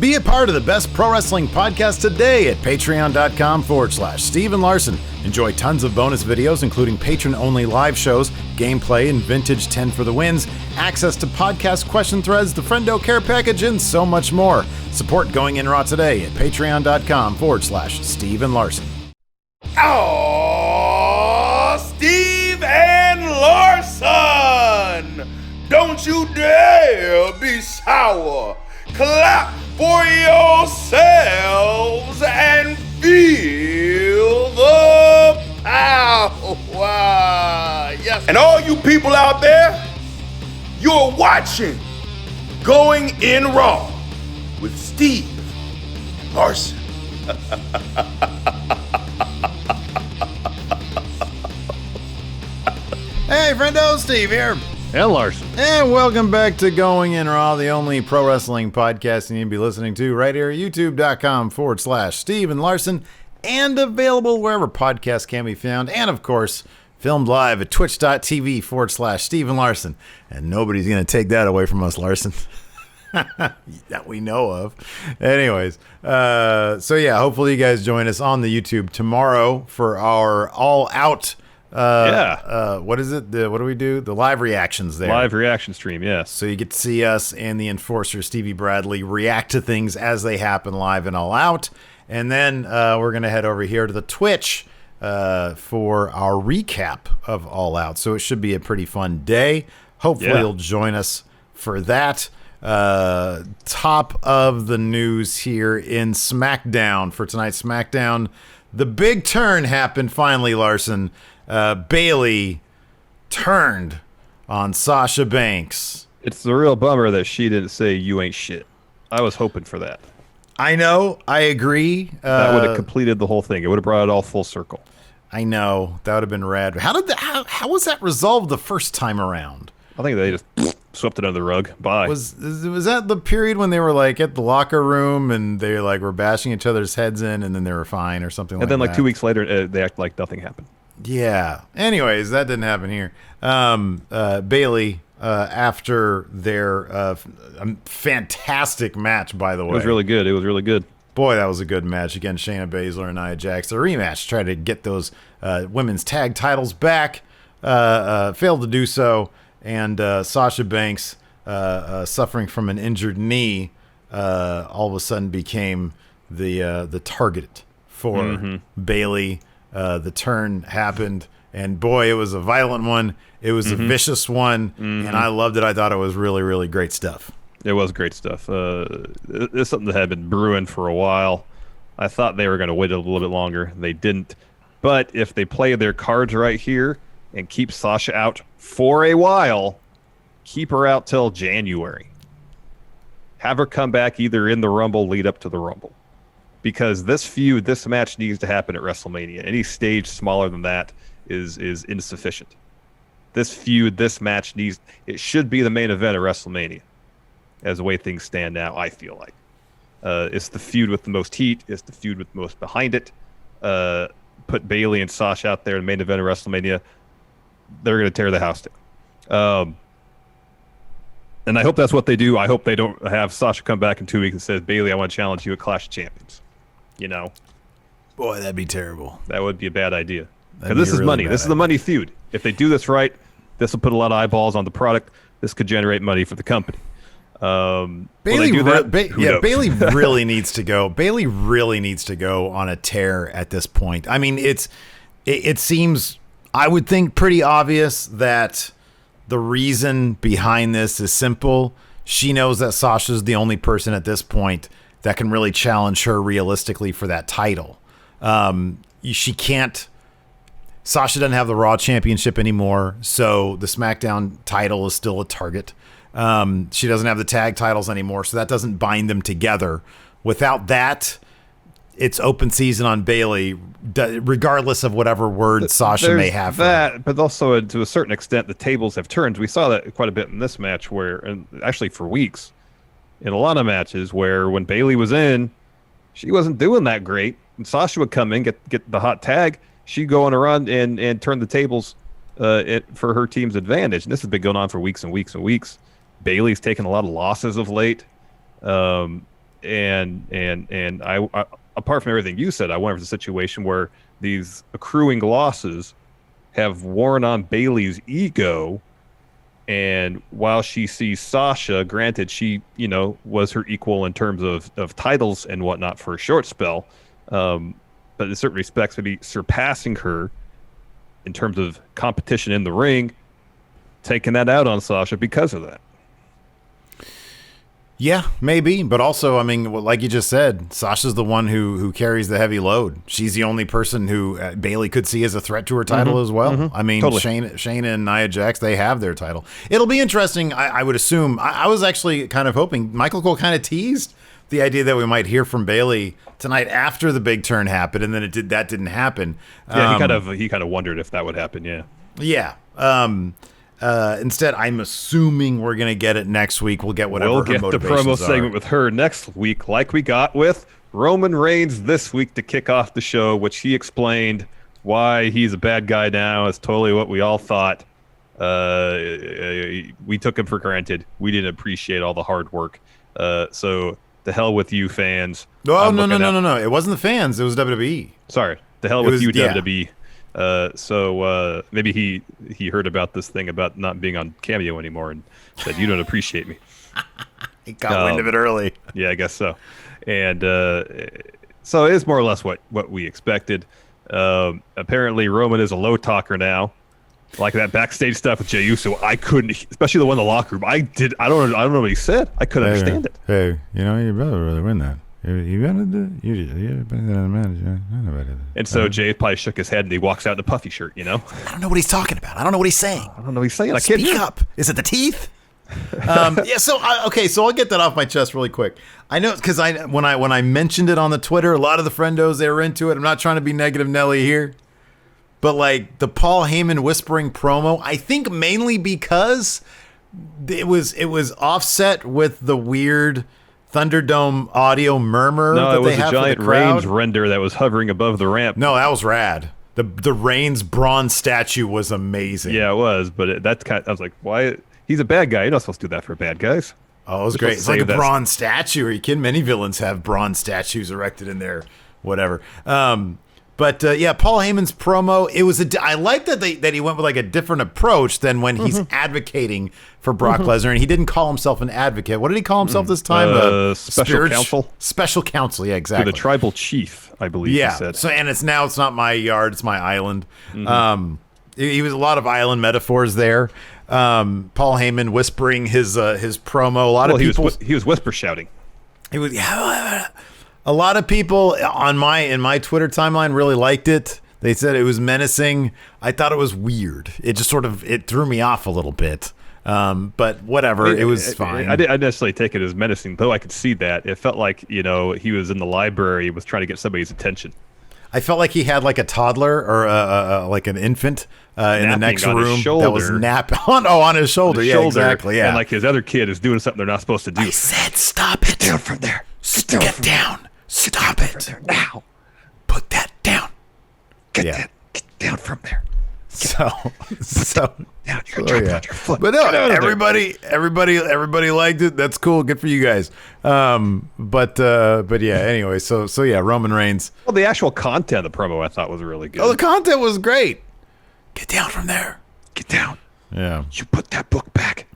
Be a part of the best pro wrestling podcast today at patreon.com/Steve and Larson. Enjoy tons of bonus videos, including patron-only live shows, gameplay, and vintage 10 for the wins, access to podcast question threads, the Friendo Care Package, and so much more. Support Going In Raw today at patreon.com/Steve and Larson. Oh, Steve and Larson! Don't you dare be sour. Clap for yourselves and feel the power. Yes. And all you people out there, you're watching Going In Raw with Steve and Larson. Hey, friendo, Steve here. And Larson. And welcome back to Going In Raw, the only pro wrestling podcast you need to be listening to right here at youtube.com/Steve and Larson, and available wherever podcasts can be found, and of course, filmed live at twitch.tv/Steve and Larson. And nobody's going to take that away from us, Larson. That we know of. Anyways, so yeah, hopefully you guys join us on the YouTube tomorrow for our all-out what is it? What do we do? The live reactions there. Live reaction stream, yes. So you get to see us and the Enforcer, Stevie Bradley, react to things as they happen live and all out. And then we're going to head over here to the Twitch for our recap of All Out. So it should be a pretty fun day. Hopefully you'll join us for that. Top of the news here in SmackDown for tonight's SmackDown. The big turn happened finally, Larson. Bayley turned on Sasha Banks. It's the real bummer that she didn't say you ain't shit. I was hoping for that. I know. I agree. That would have completed the whole thing. It would have brought it all full circle. I know. That would have been rad. How was that resolved the first time around? I think they just swept it under the rug. Bye. Was that the period when they were like at the locker room and they like were bashing each other's heads in and then they were fine or something like that? And then like 2 weeks later, they act like nothing happened. Yeah. Anyways, that didn't happen here. Bayley, after their fantastic match, by the way. It was really good. It was really good. Boy, that was a good match against Shayna Baszler and Nia Jax. A rematch, try to get those women's tag titles back. Failed to do so. And Sasha Banks, suffering from an injured knee, all of a sudden became the target for Bayley. The turn happened, and boy, it was a violent one. It was a vicious one, and I loved it. I thought it was really, really great stuff. It was great stuff. It's something that had been brewing for a while. I thought they were going to wait a little bit longer. They didn't. But if they play their cards right here and keep Sasha out for a while, keep her out till January. Have her come back either in the Rumble, lead up to the Rumble. Because this match needs to happen at WrestleMania. Any stage smaller than that is insufficient. This match it should be the main event at WrestleMania. As the way things stand now, I feel like. It's the feud with the most heat. It's the feud with the most behind it. Put Bayley and Sasha out there in the main event of WrestleMania. They're going to tear the house down. And I hope that's what they do. I hope they don't have Sasha come back in 2 weeks and says, Bayley, I want to challenge you at Clash of Champions. You know? Boy, that'd be terrible. That would be a bad idea. Because this is really money. This is the money feud. If they do this right, this will put a lot of eyeballs on the product. This could generate money for the company. Bayley really needs to go. Bayley really needs to go on a tear at this point. I mean, it seems, I would think, pretty obvious that the reason behind this is simple. She knows that Sasha's the only person at this point that can really challenge her realistically for that title. She can't. Sasha doesn't have the Raw Championship anymore, so the SmackDown title is still a target. She doesn't have the tag titles anymore, so that doesn't bind them together. Without that, it's open season on Bayley, regardless of whatever word Sasha may have. That, but also to a certain extent, the tables have turned. We saw that quite a bit in this match, and actually for weeks, in a lot of matches, where when Bayley was in, she wasn't doing that great. And Sasha would come in, get the hot tag. She'd go on a run and turn the tables for her team's advantage. And this has been going on for weeks and weeks and weeks. Bayley's taken a lot of losses of late. and I apart from everything you said, I wonder if it's a situation where these accruing losses have worn on Bayley's ego, and while she sees Sasha, granted she was her equal in terms of titles and whatnot for a short spell, but in certain respects maybe surpassing her in terms of competition in the ring, taking that out on Sasha because of that. Yeah, maybe, but also, I mean, like you just said, Sasha's the one who carries the heavy load. She's the only person who Bayley could see as a threat to her title as well. I mean, totally. Shayna and Nia Jax, they have their title. It'll be interesting, I would assume. I was actually kind of hoping, Michael Cole kind of teased the idea that we might hear from Bayley tonight after the big turn happened, and then that didn't happen. Yeah, he kind of wondered if that would happen, yeah. Yeah. Instead, I'm assuming we're going to get it next week. We'll get whatever we'll get her the promo segment with her next week, like we got with Roman Reigns this week to kick off the show, which he explained why he's a bad guy now. It's totally what we all thought. We took him for granted. We didn't appreciate all the hard work. So to hell with you, fans. Oh, no. It wasn't the fans. It was WWE. Sorry. To hell with you, WWE. So maybe he heard about this thing about not being on Cameo anymore and said, you don't appreciate me. He got wind of it early. Yeah, I guess so. And so it is more or less what we expected. Apparently Roman is a low talker now. Like that backstage stuff with Jey Uso, I couldn't, especially the one in the locker room. I don't know what he said. I couldn't understand it. Hey, your brother really win that. You gotta do. You manager. And so Jay probably shook his head and he walks out in a puffy shirt. I don't know what he's talking about. I don't know what he's saying. I don't know what he's saying. Speak up. Is it the teeth? Yeah. So I'll get that off my chest really quick. I know because when I mentioned it on the Twitter, a lot of the friendos, they were into it. I'm not trying to be negative Nelly here, but like the Paul Heyman whispering promo, I think mainly because it was offset with the weird Thunderdome audio murmur that they have for the crowd. No, it was a giant Reigns render that was hovering above the ramp. No, that was rad. The Reigns bronze statue was amazing. Yeah, it was, but I was like, why? He's a bad guy. You're not supposed to do that for bad guys. Oh, it was great. It's like a bronze statue. Are you kidding? Many villains have bronze statues erected in there, whatever. But yeah, Paul Heyman's promo, I like that he went with like a different approach than when he's advocating for Brock Lesnar, and he didn't call himself an advocate. What did he call himself this time? Special counsel. Special counsel, yeah, exactly. To the tribal chief, I believe. Yeah. He said. So it's not my yard, it's my island. He was a lot of island metaphors there. Paul Heyman whispering his promo. A lot of people. He was whisper shouting. He was. Yeah, a lot of people in my Twitter timeline really liked it. They said it was menacing. I thought it was weird. It just it threw me off a little bit. But whatever, it was fine. I didn't necessarily take it as menacing, though I could see that. It felt like, he was in the library, was trying to get somebody's attention. I felt like he had like a toddler or like an infant in the next room that was napping on his shoulder. Yeah, exactly. Yeah, and like his other kid is doing something they're not supposed to do. I said, stop it. Get down from there. Get down. Stop it now. Put that down. Get down from there. So down. You're jumping on your foot. But no, everybody liked it. That's cool. Good for you guys. But yeah. Anyway, so yeah, Roman Reigns. Well, the actual content of the promo I thought was really good. Oh, the content was great. Get down from there. Get down. Yeah. You put that book back.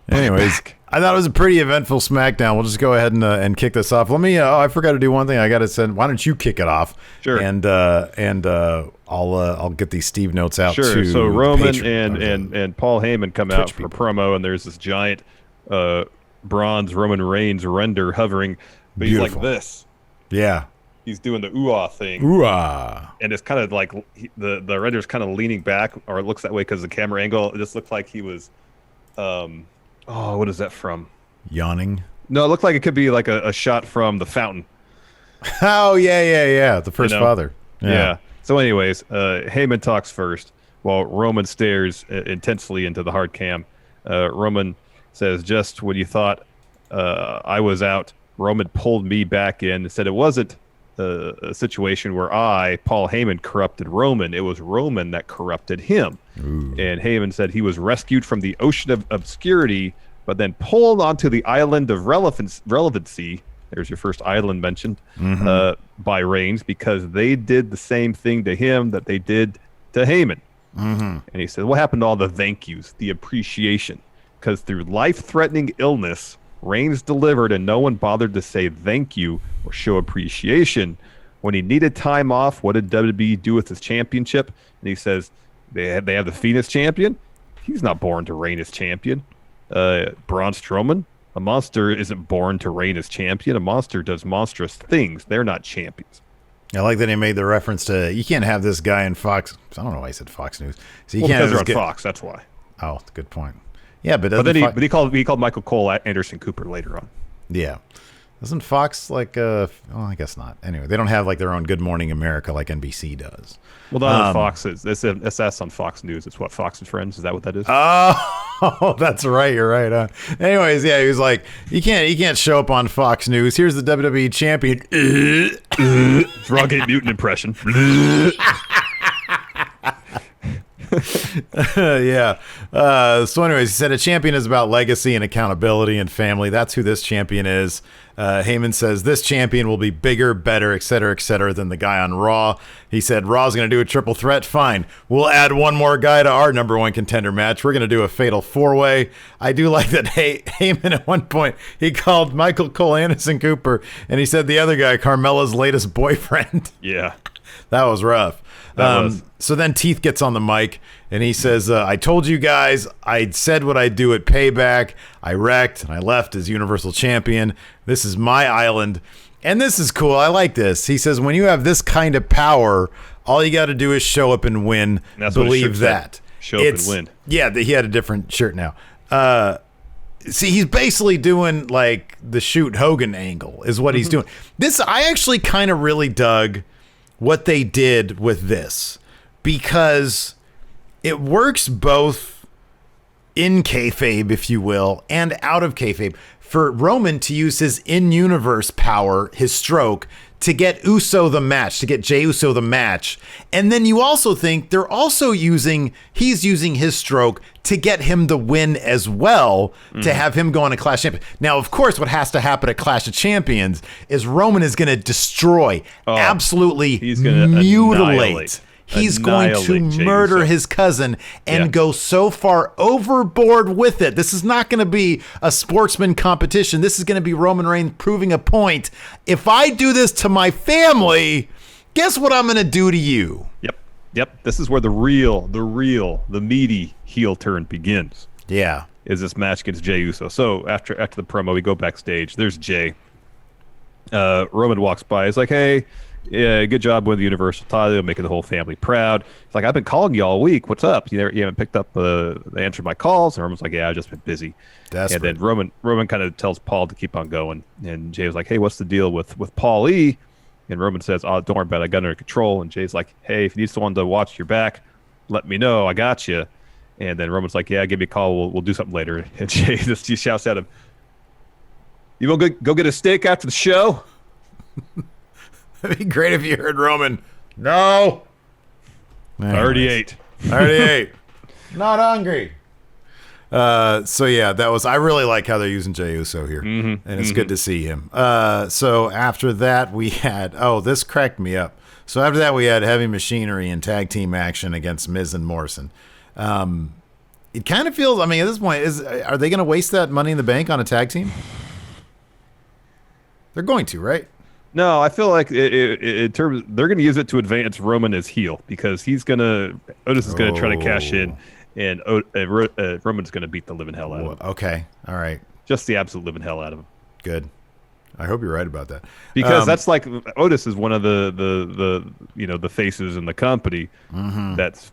Anyways, I thought it was a pretty eventful SmackDown. We'll just go ahead and kick this off. Let me. I forgot to do one thing. I got to send. Why don't you kick it off? Sure. And I'll get these Steve notes out. Sure. To so Roman and Paul Heyman come out for a promo, and there's this giant bronze Roman Reigns render hovering. But he's like this. Yeah. He's doing the ooh-ah thing. Ooh-ah. And it's kind of like the render's kind of leaning back, or it looks that way because of the camera angle. It just looked like he was. What is that from? Yawning? No, it looked like it could be like a shot from The Fountain. Oh, yeah. The First Father. Yeah. So anyways, Heyman talks first while Roman stares intensely into the hard cam. Roman says, just when you thought I was out, Roman pulled me back in and said it wasn't a situation where Paul Heyman, corrupted Roman. It was Roman that corrupted him. Ooh. And Heyman said he was rescued from the ocean of obscurity, but then pulled onto the island of relevancy There's your first island mentioned by Reigns, because they did the same thing to him that they did to Heyman. And he said, what happened to all the thank yous, the appreciation? Because through life-threatening illness, Reigns delivered, and no one bothered to say thank you or show appreciation. When he needed time off, what did WWE do with his championship? And he says, they have the Phoenix champion. He's not born to reign as champion. Braun Strowman, a monster isn't born to reign as champion. A monster does monstrous things. They're not champions. I like that he made the reference to, you can't have this guy in Fox. I don't know why he said Fox News. So you can't because they're on Fox, that's why. Oh, good point. Yeah, but then he called Michael Cole Anderson Cooper later on. Yeah. Doesn't Fox I guess not. Anyway, they don't have like their own Good Morning America like NBC does. Well, not on Fox. That's on Fox News. It's what, Fox and Friends? Is that what that is? Oh, that's right. You're right. Anyways, yeah, he was like, you can't show up on Fox News. Here's the WWE champion. Frogate Mutant impression. Yeah. So anyways, he said a champion is about legacy and accountability and family. That's who this champion is. Heyman says this champion will be bigger, better, et cetera, than the guy on Raw. He said Raw's going to do a triple threat. Fine. We'll add one more guy to our number one contender match. We're going to do a fatal four-way. I do like that Heyman at one point, he called Michael Cole Anderson Cooper, and he said the other guy, Carmella's latest boyfriend. Yeah. That was rough. So then Teeth gets on the mic and he says, I told you guys, I said what I'd do at Payback. I wrecked and I left as Universal Champion. This is my island. And this is cool. I like this. He says, when you have this kind of power, all you got to do is show up and win. That's Believe that. Show up and win. Yeah, he had a different shirt now. See, he's basically doing like the shoot Hogan angle is what he's doing. This, I actually kind of really dug what they did with this, because it works both in kayfabe, if you will, and out of kayfabe. For Roman to use his in-universe power, his stroke, to get Uso the match, to get Jey Uso the match. And then you also think he's using his stroke to get him the win as well, to have him go on a Clash of Champions. Now, of course, what has to happen at Clash of Champions is Roman is going to destroy, absolutely mutilate. He's going to murder his cousin and go so far overboard with it. This is not going to be a sportsman competition. This is going to be Roman Reigns proving a point. If I do this to my family, guess what I'm going to do to you? Yep. This is where the meaty heel turn begins. Yeah. Is this match against Jey Uso. So after the promo, we go backstage. There's Jey. Roman walks by. He's like, hey, yeah, good job with the Universal title, making the whole family proud. It's like, I've been calling you all week. What's up? You haven't picked up answered my calls. And Roman's like, yeah, I've just been busy. Desperate. And then Roman kind of tells Paul to keep on going. And Jay was like, hey, what's the deal with Paul E? And Roman says, oh, don't worry about it. I got it under control. And Jay's like, hey, if you need someone to watch your back, let me know. I got you. And then Roman's like, yeah, give me a call. We'll do something later. And Jay just shouts at him, you want to go get a steak after the show? It'd be great if you heard Roman. No. Anyways. I already ate. Not hungry. So yeah, I really like how they're using Jey Uso here. And it's good to see him. So after that we had, this cracked me up. So after that we had Heavy Machinery and tag team action against Miz and Morrison. It kind of feels, at this point, are they going to waste that Money in the Bank on a tag team? They're going to, right? No, I feel like in terms they're going to use it to advance Roman as heel, because Otis is going to try to cash in, and Roman's going to beat the living hell out of him. Okay, all right, just the absolute living hell out of him. Good. I hope you're right about that, because that's like Otis is one of the faces in the company that's,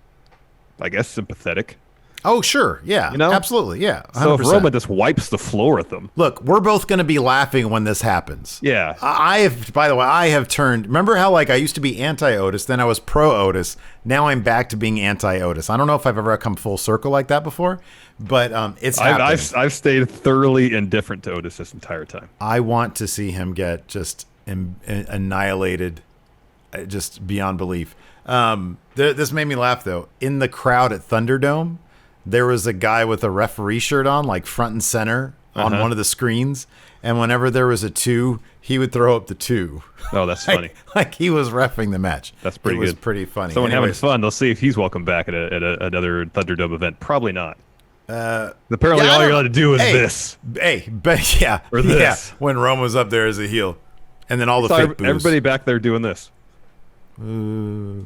I guess, sympathetic. Oh, sure. Yeah, absolutely. Yeah. 100%. So if Roman just wipes the floor at them. Look, we're both going to be laughing when this happens. Yeah. By the way, I have turned, remember how I used to be anti-Otis, then I was pro-Otis. Now I'm back to being anti-Otis. I don't know if I've ever come full circle like that before, but it's happened. I've stayed thoroughly indifferent to Otis this entire time. I want to see him get just annihilated, just beyond belief. This made me laugh, though. In the crowd at Thunderdome, there was a guy with a referee shirt on, like front and center, on one of the screens, and whenever there was a 2, he would throw up the 2. Oh, that's funny. Like he was reffing the match. That's pretty good. It was pretty funny. Someone having fun. Let's see if he's welcome back at another Thunderdome event. Probably not. Apparently, all you're allowed to do is this. Or this. Yeah, when Rome was up there as a heel, and then all the fake boos. Everybody back there doing this. Boo.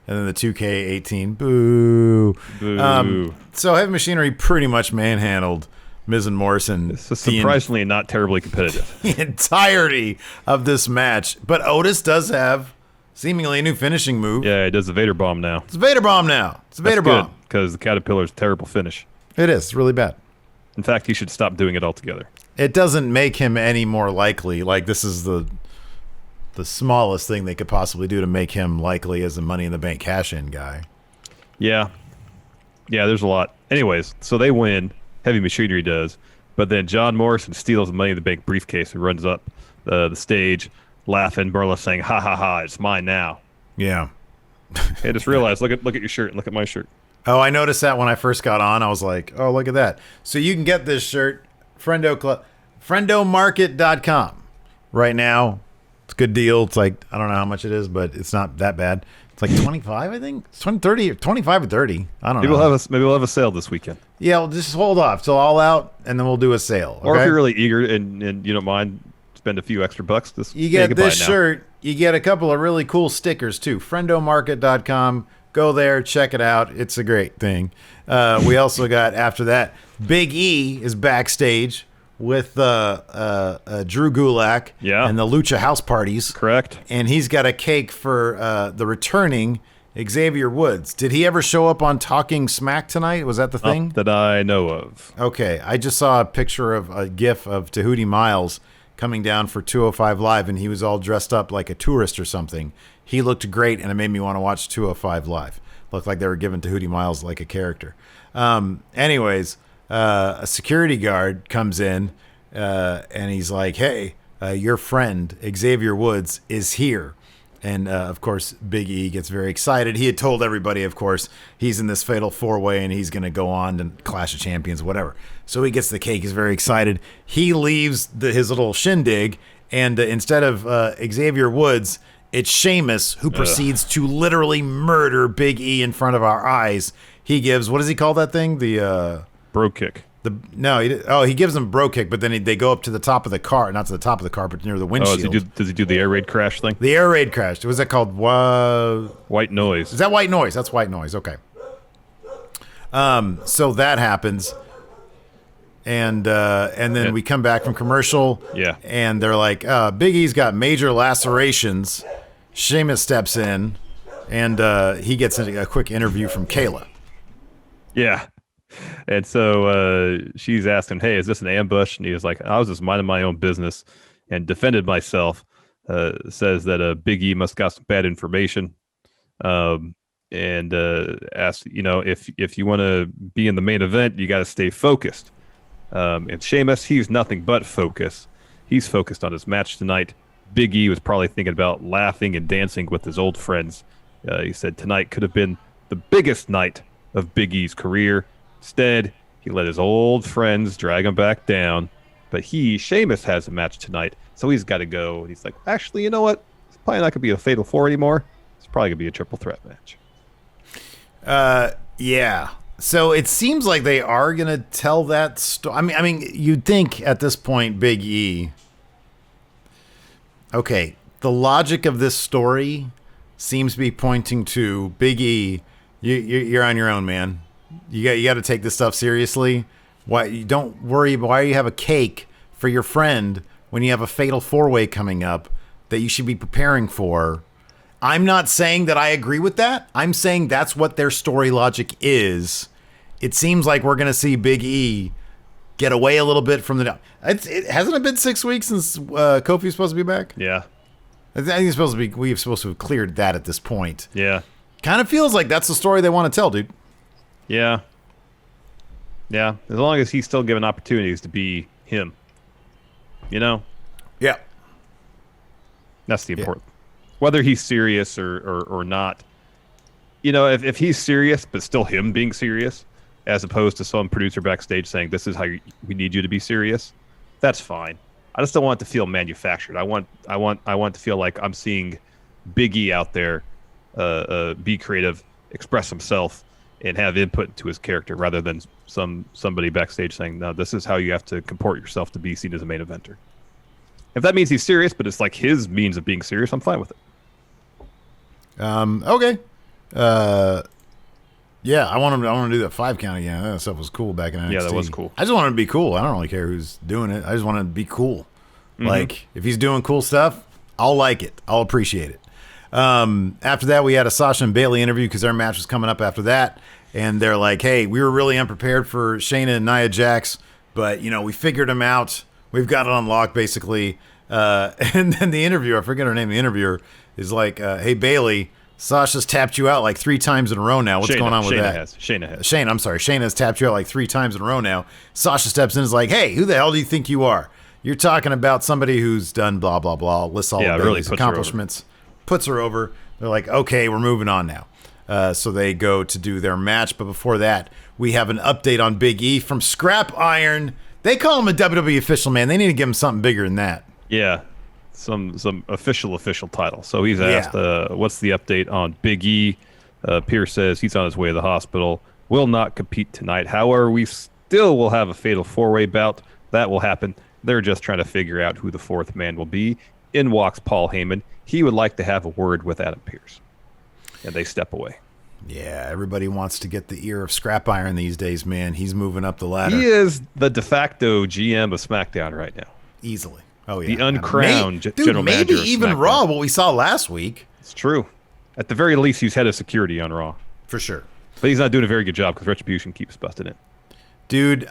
And then the 2K18. Boo. Boo. So Heavy Machinery pretty much manhandled Miz and Morrison. This is surprisingly not terribly competitive. The entirety of this match. But Otis does have seemingly a new finishing move. Yeah, he does the Vader Bomb now. It's a Vader Bomb now. It's a Vader Bomb. Because the Caterpillar's a terrible finish. It is. It's really bad. In fact, he should stop doing it altogether. It doesn't make him any more likely. Like, this is the smallest thing they could possibly do to make him likely as a Money in the Bank cash-in guy. Yeah. Yeah, there's a lot. Anyways, so they win. Heavy Machinery does. But then John Morrison steals the Money in the Bank briefcase and runs up the stage, laughing, more or less saying, ha, ha, ha, it's mine now. Yeah. Hey, just realized, look at your shirt and look at my shirt. Oh, I noticed that when I first got on. I was like, oh, look at that. So you can get this shirt, FriendoMarket.com. Right now, it's a good deal. It's like, I don't know how much it is, but it's not that bad. It's like 25, I think. It's 30, 25 or 30. I don't know. Maybe we'll have a sale this weekend. Yeah, we'll just hold off till all out, and then we'll do a sale. Okay? Or if you're really eager and you don't mind, spend a few extra bucks. You get this shirt. You get a couple of really cool stickers, too. FriendoMarket.com. Go there, check it out. It's a great thing. We also got, after that, Big E is backstage with Drew Gulak and the Lucha House Parties. Correct. And he's got a cake for the returning Xavier Woods. Did he ever show up on Talking Smack tonight? Was that the thing? Not that I know of. Okay. I just saw a picture of a GIF of Tahuti Miles coming down for 205 Live, and he was all dressed up like a tourist or something. He looked great, and it made me want to watch 205 Live. Looked like they were giving Tahuti Miles like a character. Anyways, a security guard comes in, and he's like, hey, your friend, Xavier Woods, is here. And, of course, Big E gets very excited. He had told everybody, of course, he's in this fatal four-way, and he's going to go on to Clash of Champions, whatever. So he gets the cake. He's very excited. He leaves his little shindig, and instead of Xavier Woods, it's Sheamus, who proceeds to literally murder Big E in front of our eyes. He gives, what does he call that thing? The bro kick. He gives them bro kick, but then they go up to the top of the car, not to the top of the car, but near the windshield. Does he do the air raid crash thing? The air raid crash. Was that called White Noise? Is that White Noise? That's White Noise. Okay. So that happens, and then we come back from commercial. Yeah. And they're like, Big E's got major lacerations. Sheamus steps in, and he gets a quick interview from Kayla. Yeah. And so she's asking, hey, is this an ambush? And he was like, I was just minding my own business and defended myself. Says that Big E must got some bad information. And asked, if you want to be in the main event, you got to stay focused. And Sheamus, he's nothing but focus. He's focused on his match tonight. Big E was probably thinking about laughing and dancing with his old friends. He said tonight could have been the biggest night of Big E's career. Instead, he let his old friends drag him back down. But Sheamus, has a match tonight, so he's got to go. And he's like, actually, you know what? It's probably not going to be a Fatal 4 anymore. It's probably going to be a triple threat match. Yeah. So it seems like they are going to tell that story. I mean, you'd think at this point, Big E. Okay, the logic of this story seems to be pointing to Big E. You're on your own, man. You got to take this stuff seriously. Why? Don't worry. Why you have a cake for your friend when you have a fatal four-way coming up that you should be preparing for? I'm not saying that I agree with that. I'm saying that's what their story logic is. It seems like we're going to see Big E get away a little bit from the... Hasn't it been 6 weeks since Kofi's supposed to be back? Yeah. I think we're supposed to have cleared that at this point. Yeah. Kind of feels like that's the story they want to tell, dude. Yeah. Yeah. As long as he's still given opportunities to be him. Yeah. That's the important. Whether he's serious or not. If he's serious, but still him being serious, as opposed to some producer backstage saying, this is how we need you to be serious, that's fine. I just don't want it to feel manufactured. I want to feel like I'm seeing Big E out there be creative, express himself, and have input into his character rather than somebody backstage saying, no, this is how you have to comport yourself to be seen as a main eventer. If that means he's serious, but it's like his means of being serious, I'm fine with it. Okay. Yeah, I want to do that 5 count again. That stuff was cool back in NXT. Yeah, that was cool. I just want him to be cool. I don't really care who's doing it. I just want him to be cool. Like, if he's doing cool stuff, I'll like it. I'll appreciate it. After that, we had a Sasha and Bayley interview because their match was coming up after that. And they're like, hey, we were really unprepared for Shayna and Nia Jax, but, we figured them out. We've got it on lock, basically. And then the interviewer, I forget her name, the interviewer, is like, hey, Bayley, Sasha's tapped you out like 3 times in a row now. What's going on with that? Shayna has. Shayna's tapped you out like 3 times in a row now. Sasha steps in and is like, hey, who the hell do you think you are? You're talking about somebody who's done blah, blah, blah, lists all of Bayley's accomplishments, puts her over. They're like, okay, we're moving on now. So they go to do their match. But before that, we have an update on Big E from Scrap Iron. They call him a WWE official, man. They need to give him something bigger than that. Yeah, some official title. So he's asked, what's the update on Big E? Pierce says he's on his way to the hospital, will not compete tonight. However, we still will have a fatal 4-way bout. That will happen. They're just trying to figure out who the 4th man will be. In walks Paul Heyman. He would like to have a word with Adam Pearce. And they step away. Yeah, everybody wants to get the ear of Scrap Iron these days, man. He's moving up the ladder. He is the de facto GM of SmackDown right now. Easily. Oh, yeah. The uncrowned general manager of maybe even SmackDown. Raw, what we saw last week. It's true. At the very least, he's head of security on Raw. For sure. But he's not doing a very good job because Retribution keeps busting it. Dude,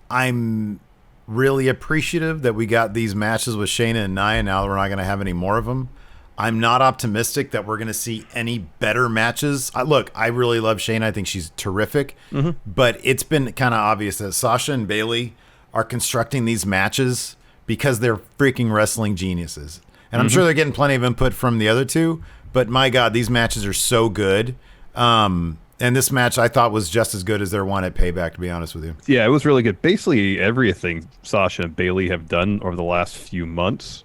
I'm really appreciative that we got these matches with Shayna and Nia. Now that we're not going to have any more of them. I'm not optimistic that we're going to see any better matches. Look, I really love Shayna. I think she's terrific. But it's been kind of obvious that Sasha and Bayley are constructing these matches because they're freaking wrestling geniuses. And I'm sure they're getting plenty of input from the other two. But my God, these matches are so good. And this match I thought was just as good as their one at Payback, to be honest with you. Yeah, it was really good. Basically, everything Sasha and Bayley have done over the last few months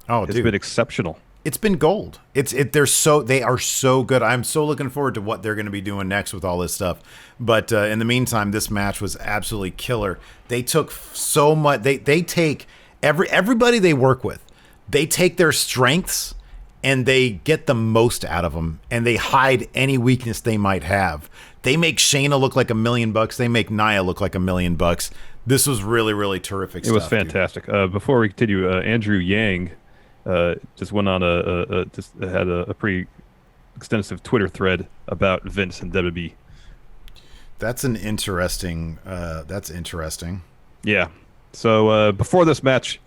has been exceptional. It's been gold. They are so good. I'm so looking forward to what they're going to be doing next with all this stuff. But in the meantime, this match was absolutely killer. They took so much. They take everybody they work with. They take their strengths and they get the most out of them, and they hide any weakness they might have. They make Shayna look like $1 million. They make Nia look like $1 million. This was really, really terrific stuff. It was fantastic. Before we continue, Andrew Yang just went on had a pretty extensive Twitter thread about Vince and WWE. That's interesting. That's interesting. Yeah. So before this match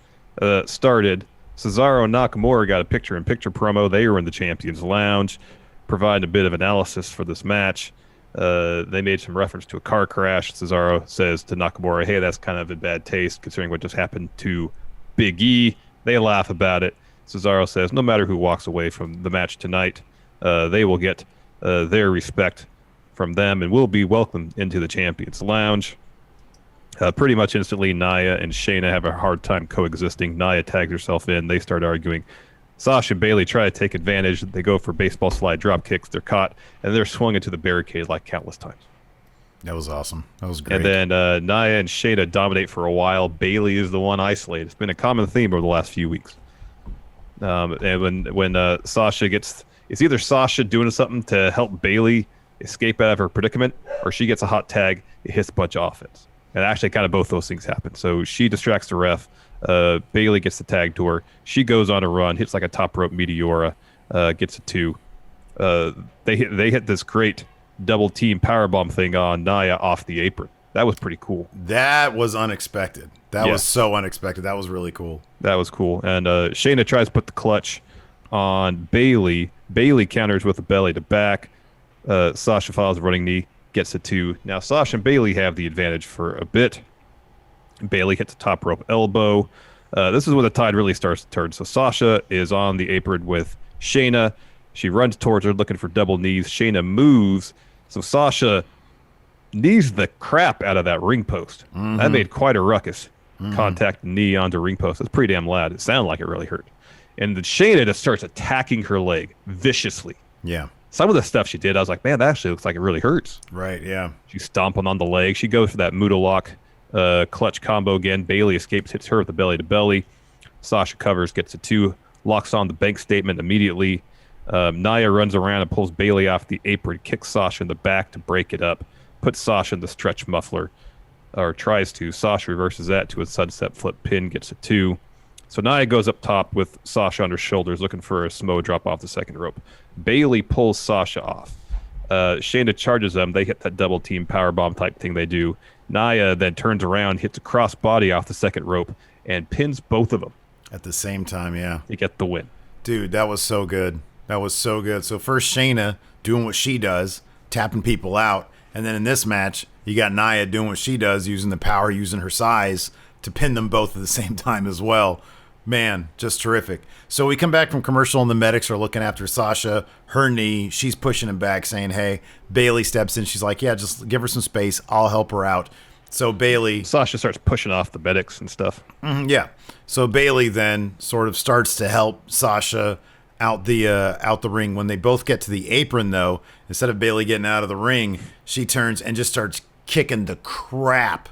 started, Cesaro and Nakamura got a picture-in-picture promo. They were in the Champions Lounge, providing a bit of analysis for this match. They made some reference to a car crash. Cesaro says to Nakamura, hey, that's kind of in bad taste considering what just happened to Big E. They laugh about it. Cesaro says no matter who walks away from the match tonight, they will get their respect from them and will be welcomed into the Champions Lounge. Pretty much instantly, Nia and Shayna have a hard time coexisting. Nia tags herself in. They start arguing. Sasha and Bayley try to take advantage. They go for baseball slide drop kicks. They're caught, and they're swung into the barricade like countless times. That was awesome. That was great. And then Nia and Shayna dominate for a while. Bayley is the one isolated. It's been a common theme over the last few weeks. And when Sasha gets... It's either Sasha doing something to help Bayley escape out of her predicament, or she gets a hot tag. It hits a bunch of offense. And actually, kind of both those things happen. So she distracts the ref. Bayley gets the tag to her. She goes on a run, hits like a top rope Meteora, gets a 2. They hit this great double team powerbomb thing on Nia off the apron. That was pretty cool. That was unexpected. That was so unexpected. That was really cool. That was cool. And Shayna tries to put the clutch on Bayley. Bayley counters with a belly to back. Sasha follows a running knee, gets a 2. Now Sasha and Bayley have the advantage for a bit. Bayley hits a top rope elbow. This is where the tide really starts to turn. So Sasha is on the apron with Shayna. She runs towards her looking for double knees. Shayna moves, So Sasha knees the crap out of that ring post. That made quite a ruckus. Contact knee onto ring post. It's pretty damn loud. It sounded like it really hurt. And then Shayna just starts attacking her leg viciously. Yeah. Some of the stuff she did, I was like, man, that actually looks like it really hurts. Right, yeah. She's stomping on the leg. She goes for that Muda lock clutch combo again. Bayley escapes, hits her with the belly to belly. Sasha covers, gets a 2, locks on the bank statement immediately. Nia runs around and pulls Bayley off the apron, kicks Sasha in the back to break it up, puts Sasha in the stretch muffler, or tries to. Sasha reverses that to a sunset flip pin, gets a 2. So Nia goes up top with Sasha on her shoulders, looking for a Samoa drop off the second rope. Bayley pulls Sasha off. Shayna charges them. They hit that double team powerbomb type thing they do. Nia then turns around, hits a cross body off the second rope, and pins both of them. At the same time, yeah. To get the win. Dude, that was so good. That was so good. So first Shayna doing what she does, tapping people out. And then in this match, you got Nia doing what she does, using the power, using her size to pin them both at the same time as well. Man, just terrific. So we come back from commercial and the medics are looking after Sasha, her knee. She's pushing him back saying, hey, Bayley steps in. She's like, yeah, just give her some space. I'll help her out. So Bayley... Sasha starts pushing off the medics and stuff. Yeah. So Bayley then sort of starts to help Sasha out the ring. When they both get to the apron, though, instead of Bayley getting out of the ring, she turns and just starts kicking the crap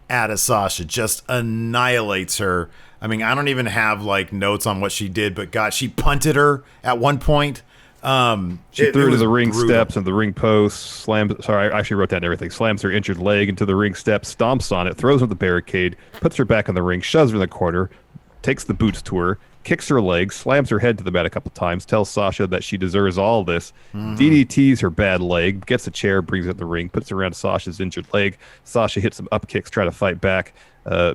out of Sasha. Just annihilates her. I mean, I don't even have like notes on what she did, but God, she punted her at one point. She threw her to the ring steps and the ring post, slams. Sorry, I actually wrote down everything. Slams her injured leg into the ring steps, stomps on it, throws her the barricade, puts her back in the ring, shoves her in the corner, takes the boots to her, kicks her leg, slams her head to the mat a couple times, tells Sasha that she deserves all this, DDTs her bad leg, gets a chair, brings it in the ring, puts it around Sasha's injured leg. Sasha hits some up kicks, try to fight back.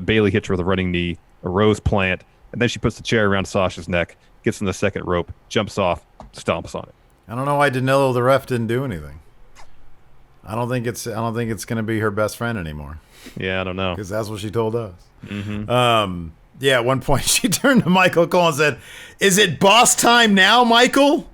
Bayley hits her with a running knee, a rose plant, and then she puts the chair around Sasha's neck, gets in the second rope, jumps off, stomps on it. I don't know why Danilo the ref didn't do anything. I don't think it's going to be her best friend anymore. Yeah, I don't know, because that's what she told us. Yeah, at one point she turned to Michael Cole and said, "Is it boss time now, Michael?"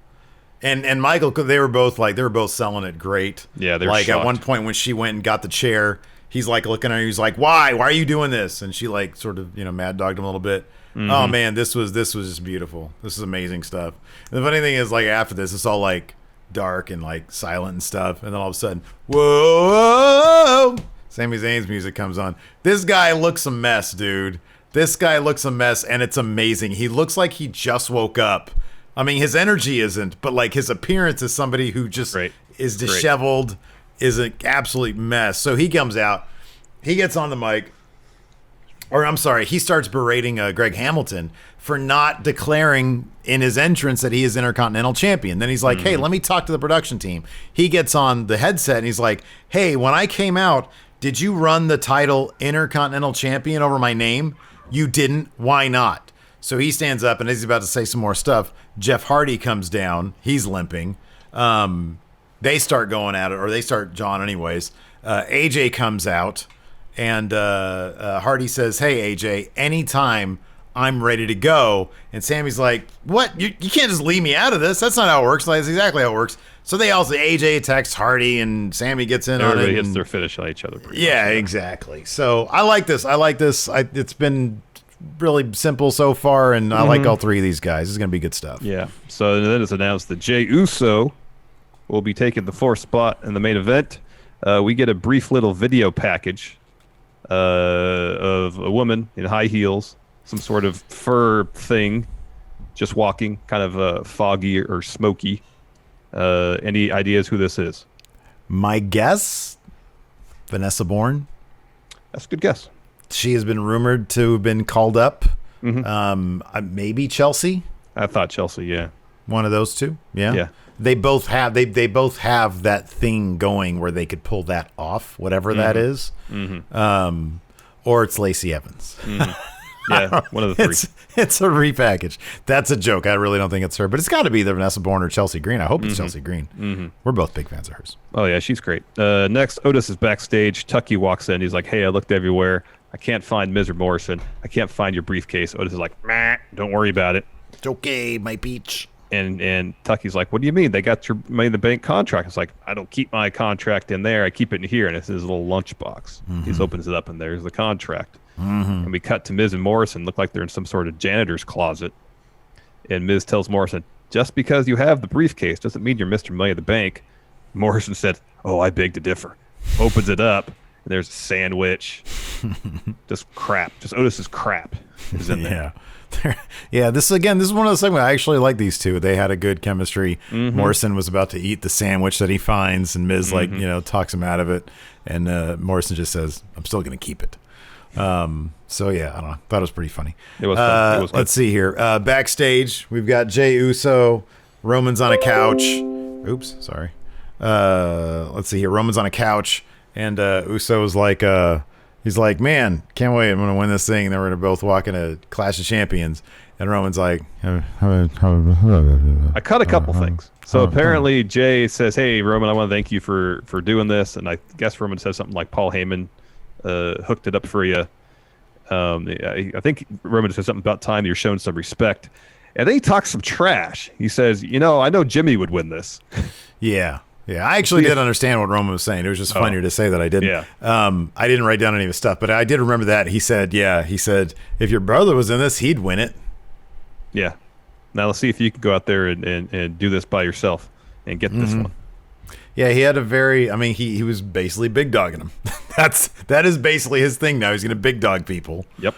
And Michael, they were both selling it great. Yeah, they're like shocked. At one point when she went and got the chair, he's like looking at her. He's like, "Why? Why are you doing this?" And she like sort of mad dogged him a little bit. Oh man, this was just beautiful. This is amazing stuff. And the funny thing is, like after this, it's all like dark and like silent and stuff, and then all of a sudden, whoa! Sami Zayn's music comes on. This guy looks a mess, dude. This guy looks a mess, and it's amazing. He looks like he just woke up. I mean, his energy isn't, but like his appearance is somebody who just is disheveled, is an absolute mess. So he comes out, he gets on the mic, or I'm sorry, he starts berating Greg Hamilton for not declaring in his entrance that he is Intercontinental Champion. Then he's like, hey, let me talk to the production team. He gets on the headset, and he's like, hey, when I came out, did you run the title Intercontinental Champion over my name? You didn't. Why not? So he stands up, and as he's about to say some more stuff, Jeff Hardy comes down. He's limping. They start going at it, or they start jawing anyways. AJ comes out, and Hardy says, hey, AJ, anytime I'm ready to go. And Sammy's like, what? You can't just leave me out of this. That's not how it works. That's exactly how it works. So they also, AJ attacks Hardy, and Sammy gets in on it. Everybody hits their finish on each other. Yeah, exactly. So I like this. It's been really simple so far, and I like all three of these guys. It's going to be good stuff. Yeah. So then it's announced that Jey Uso will be taking the fourth spot in the main event. We get a brief little video package of a woman in high heels, some sort of fur thing, just walking, kind of foggy or smoky. Any ideas who this is? My guess, Vanessa Bourne. That's a good guess. She has been rumored to have been called up. Maybe Chelsea. I thought Chelsea. Yeah, one of those two. Yeah. They both have that thing going where they could pull that off, whatever that is. Or it's Lacey Evans. Yeah, one of the three. It's a repackage. That's a joke. I really don't think it's her, but it's got to be either Vanessa Bourne or Chelsea Green. I hope it's Chelsea Green. We're both big fans of hers. Oh yeah, she's great. Next, Otis is backstage. Tucky walks in. He's like, "Hey, I looked everywhere. I can't find Miz or Morrison. I can't find your briefcase." Otis is like, "Meh, don't worry about it. It's okay, my peach." And Tucky's like, what do you mean? They got your Money in the Bank contract. It's like, I don't keep my contract in there. I keep it in here. And it's his little lunchbox. He opens it up, and there's the contract. And we cut to Miz and Morrison. Look like they're in some sort of janitor's closet. And Miz tells Morrison, just because you have the briefcase doesn't mean you're Mr. Money in the Bank. Morrison said, oh, I beg to differ. Opens it up, and there's a sandwich. Just crap. Just Otis's crap is in there. Yeah, this is one of the segments. I actually like these two. They had a good chemistry. Morrison was about to eat the sandwich that he finds, and Miz talks him out of it, and Morrison just says, "I'm still going to keep it." So yeah, I don't know. Thought it was pretty funny. It was fun. It was good. Let's see here. Backstage, we've got Jey Uso. Roman's on a couch. Oops, sorry. Let's see here. Roman's on a couch, and Uso's like, he's like, man, can't wait. I'm going to win this thing. And then we're going to both walk in a Clash of Champions. And Roman's like, I cut a couple things. So apparently Jay says, hey, Roman, I want to thank you for doing this. And I guess Roman says something like Paul Heyman hooked it up for you. I think Roman says something about time you're showing some respect. And then he talks some trash. He says, I know Jimmy would win this. Yeah. Yeah, I actually did understand what Roman was saying. It was just funnier to say that I didn't. Yeah. I didn't write down any of his stuff, but I did remember that. He said, if your brother was in this, he'd win it. Yeah. Now let's see if you can go out there and do this by yourself and get this one. Yeah, he had he was basically big dogging him. That is basically his thing now. He's going to big dog people. Yep.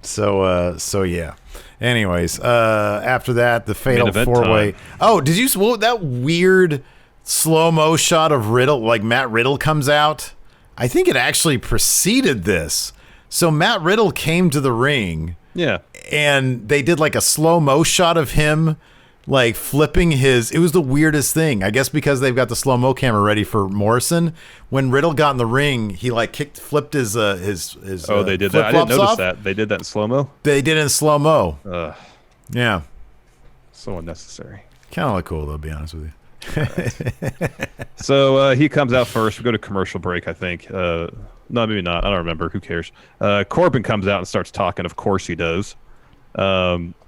So yeah. Anyways, after that, the fatal four-way. Oh, did you that weird slow-mo shot of Riddle? Like Matt Riddle comes out. I think it actually preceded this. So Matt Riddle came to the ring. Yeah. And they did like a slow-mo shot of him like flipping his. It was the weirdest thing. I guess because they've got the slow-mo camera ready for Morrison. When Riddle got in the ring, he like flipped his oh, they did that. I didn't notice that. They did that in slow-mo? They did it in slow-mo. Yeah. So unnecessary. Kind of look cool, though, to be honest with you. Right. So he comes out first. We go to commercial break, I think. No, maybe not. I don't remember. Who cares? Corbin comes out and starts talking. Of course he does.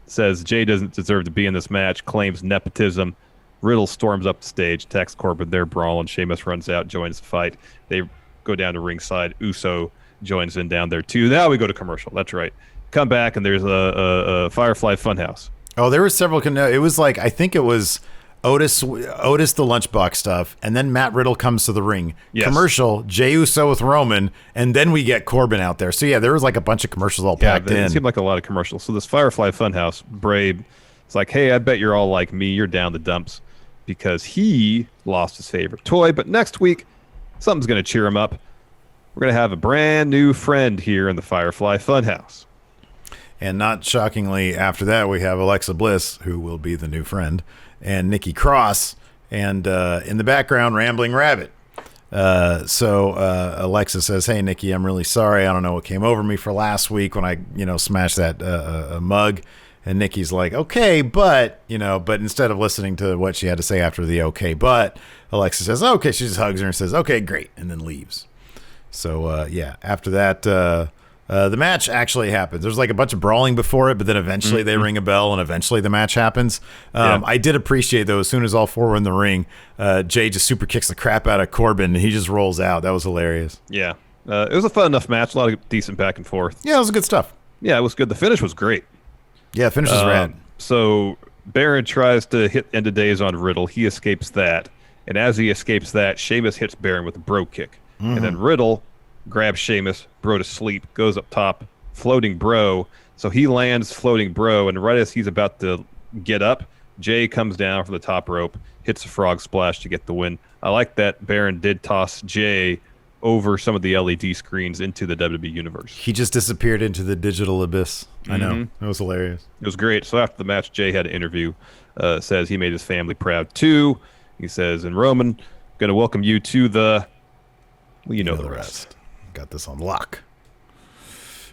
Says Jay doesn't deserve to be in this match. Claims nepotism. Riddle storms up the stage. Attacks Corbin. They're brawling. Sheamus runs out, joins the fight. They go down to ringside. Uso joins in down there, too. Now we go to commercial. That's right. Come back, and there's a Firefly Funhouse. Oh, there were several. It was like, I think it was Otis the lunchbox stuff, and then Matt Riddle comes to the ring. Yes. Commercial, Jey Uso with Roman, and then we get Corbin out there. So yeah, there was like a bunch of commercials all packed in. It seemed like a lot of commercials. So this Firefly Funhouse, Bray, it's like, hey, I bet you're all like me. You're down the dumps because he lost his favorite toy. But next week, something's going to cheer him up. We're going to have a brand new friend here in the Firefly Funhouse. And not shockingly, after that, we have Alexa Bliss, who will be the new friend, and Nikki Cross, and in the background, Rambling Rabbit. So Alexa says, hey, Nikki, I'm really sorry. I don't know what came over me for last week when I, smashed that mug. And Nikki's like, okay, but instead of listening to what she had to say after the okay, but, Alexa says, okay, she just hugs her and says, okay, great, and then leaves. So, after that, the match actually happens. There's like a bunch of brawling before it, but then eventually they ring a bell and eventually the match happens. I did appreciate, though, as soon as all four were in the ring, Jay just super kicks the crap out of Corbin and he just rolls out. That was hilarious. Yeah. It was a fun enough match. A lot of decent back and forth. Yeah, it was good stuff. Yeah, it was good. The finish was great. Yeah, finish was rad. So Baron tries to hit End of Days on Riddle. He escapes that. And as he escapes that, Sheamus hits Baron with a bro kick. And then Riddle grabs Sheamus, bro to sleep, goes up top, floating bro. So he lands floating bro, and right as he's about to get up, Jay comes down from the top rope, hits a frog splash to get the win. I like that Baron did toss Jay over some of the LED screens into the WWE Universe. He just disappeared into the digital abyss. I know. It was hilarious. It was great. So after the match, Jay had an interview, says he made his family proud too. He says, and Roman, going to welcome you to the... Well, you know the rest. Got this on lock.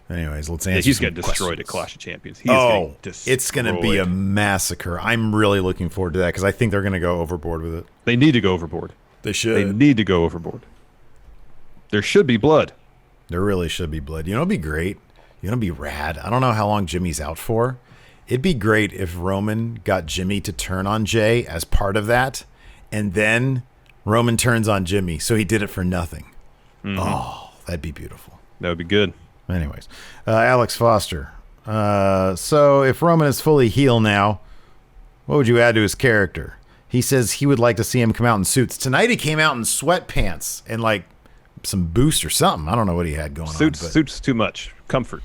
Anyways, let's answer. He's getting destroyed at Clash of Champions. It's going to be a massacre. I'm really looking forward to that because I think they're going to go overboard with it. They need to go overboard. They should. They need to go overboard. There should be blood. There really should be blood. It'd be great. It'd be rad. I don't know how long Jimmy's out for. It'd be great if Roman got Jimmy to turn on Jay as part of that, and then Roman turns on Jimmy, so he did it for nothing. Mm-hmm. Oh, that'd be beautiful. That would be good. Anyways, Alex Foster. So if Roman is fully heel now, what would you add to his character? He says he would like to see him come out in suits. Tonight he came out in sweatpants and like some boost or something. I don't know what he had going on. Suits too much. Comfort.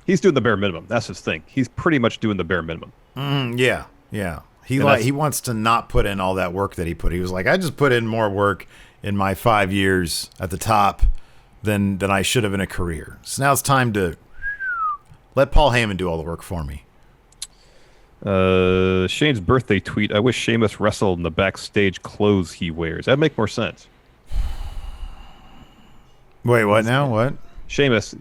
He's doing the bare minimum. That's his thing. He's pretty much doing the bare minimum. Yeah. He wants to not put in all that work that he put. He was like, I just put in more work in my 5 years at the top than I should have in a career. So now it's time to let Paul Heyman do all the work for me. Shane's birthday tweet. I wish Sheamus wrestled in the backstage clothes he wears. That'd make more sense. Wait, what now? What? Shane's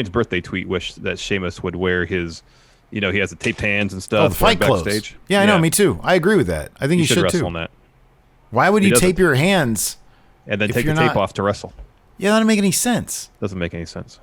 birthday tweet wished that Sheamus would wear his, he has the taped hands and stuff. Oh, the fight clothes. Backstage. Yeah, I know, me too. I agree with that. I think you should wrestle too. On that. Why would you tape your hands and then take the tape off to wrestle? Yeah, that doesn't make any sense. Doesn't make any sense.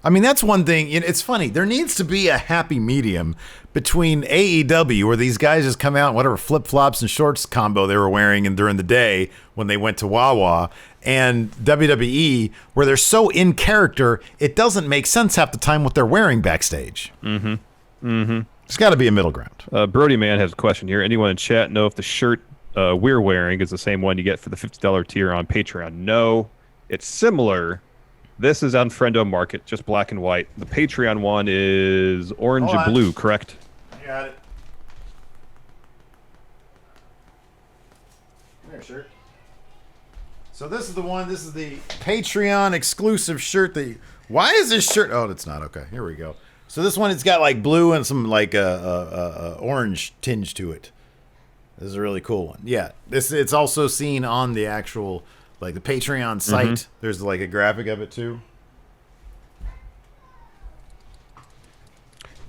I mean, that's one thing. It's funny. There needs to be a happy medium between AEW, where these guys just come out, whatever flip-flops and shorts combo they were wearing and during the day when they went to Wawa, and WWE, where they're so in character, it doesn't make sense half the time what they're wearing backstage. Mm-hmm. Mm-hmm. There's got to be a middle ground. Brody Man has a question here. Anyone in chat know if the shirt we're wearing is the same one you get for the $50 tier on Patreon? No, it's similar. This is on Friendo Market, just black and white. The Patreon one is orange and blue, correct? I got it. There, shirt. So this is the one. This is the Patreon exclusive shirt. Why is this shirt? Oh, it's not. Okay, here we go. So this one, it's got like blue and some like orange tinge to it. This is a really cool one. Yeah, it's also seen on the actual. Like the Patreon site, There's like a graphic of it too.